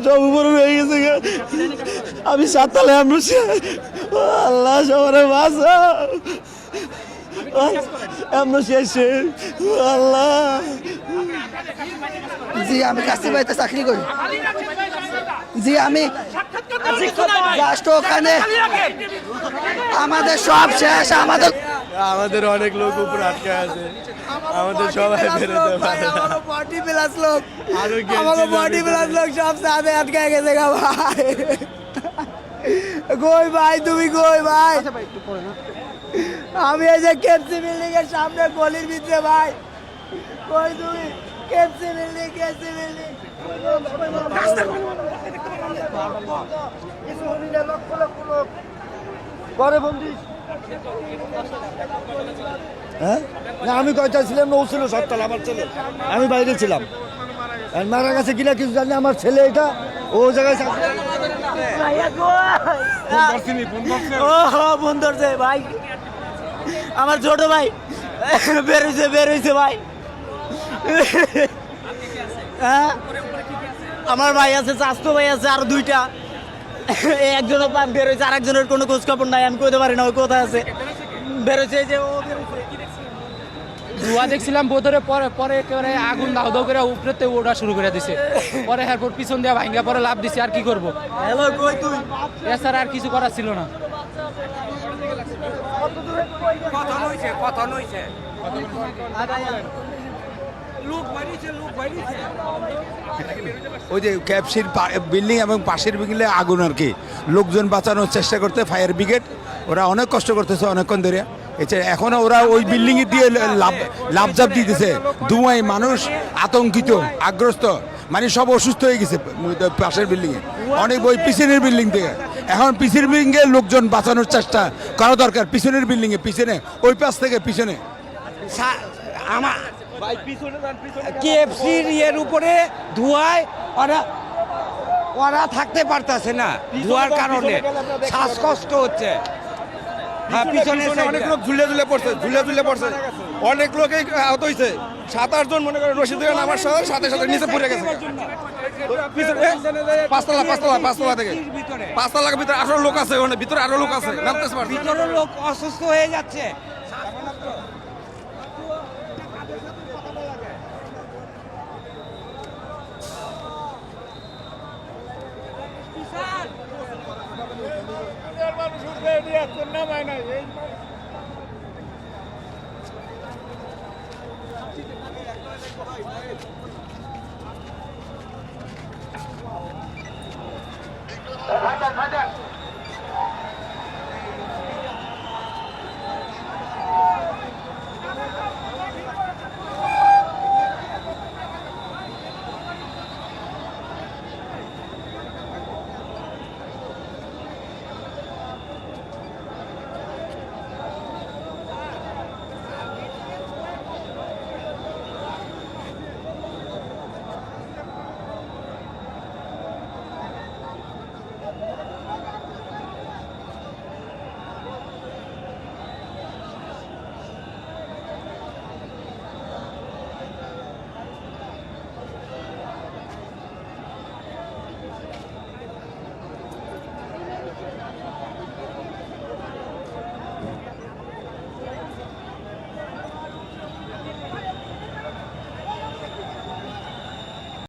সব উপরে হয়ে গেছে গা। আমি সাততলায় আল্লাহ সবারে বাঁচা আমরা শেষে আল্লাহ। জি আমি কাশি বাড়িতে চাকরি করি। জি আমি জাস্ট ওখানে আমাদের সব শেষ। আমাদের অনেক লোক উপরে আটকে আছে, আমাদের সবাই বেরোতে পারে না। বডি প্লাস লোক সব সাথে আটকে গেছে গা ভাই। কই ভাই তুমি কই ভাই? আমি এই যে কেপসি বিল্ডিং এর সামনে গলির ভিতরে ভাই। কই তুমি? কেপসি বিল্ডিং হ্যাঁ না, আমি কয়টা ছিলাম না, ও ছিল সাততলা, আমার ছেলে, আমি বাইরে ছিলাম। আর মারা গেছে কিনা কিছু জানি, আমার ছেলে এটা ও জায়গায় ফোন ধরছে ভাই, আমার ছোট ভাই বেরোইছে ভাই। হ্যাঁ আমার ভাই আছে, চাচতো ভাই আছে, আর দুইটা। একজনও বেরোইছে, আর একজনের কোনো খোঁজ খবর নাই, আমি কইতে পারি না ও কোথায় আছে। বেরোইছে যে ও ধোঁয়া দেখছিলাম বোধরে, পরে পরে একেবারে আগুন দাও দাও করে উপরেতে ওঠা শুরু করে দিছে। পরে এরপর পিছন দিয়ে ভাঙ্গা পরে লাভ দিছে। আর কি করবো, হ্যালো কই তুই? এছাড়া আর কিছু করার ছিল না। ওই যে ক্যাপসির বিল্ডিং এবং পাশের বিল্ডিংয়ে আগুন আর কি, লোকজন বাঁচানোর চেষ্টা করতে ফায়ার ব্রিগেড ওরা অনেক কষ্ট করতেছে অনেকক্ষণ ধরে। এখনো ওরা ওই বিল্ডিং দিয়ে লাভঝাপ দিতেছে, ধোঁয়ায় মানুষ আতঙ্কিত, আগ্রস্ত, মানে সব অসুস্থ হয়ে গেছে পাশের বিল্ডিং এ, অনেক ওই পিছনের বিল্ডিং থেকে। এখন পিছনের বিল্ডিং এ লোকজন বাঁচানোর চেষ্টা করা দরকার, পিছনের বিল্ডিং এ, পিছনে ওই পাশ থেকে পিছনে। আমার কেএফসির ইয়ের উপরে ধোঁয়ায় ওরা থাকতে পারতেছে না, ধোঁয়ার কারণে শ্বাসকষ্ট হচ্ছে। হ্যাঁ পিছনে অনেক লোক ঝুলে পড়ছে, অনেক লোকই আহত হয়েছে। 7-8 জন মনে করেন রশিদ ধরে নামার সাথে সাথে নিচে পড়ে গেছে। পাঁচতলা থেকে 5তলার ভিতরে আরো লোক আছে, ওখানে ভিতরে আরো লোক আছে, নামতে পারছে। ভিতরে লোক অসুস্থ হয়ে যাচ্ছে। Hadi.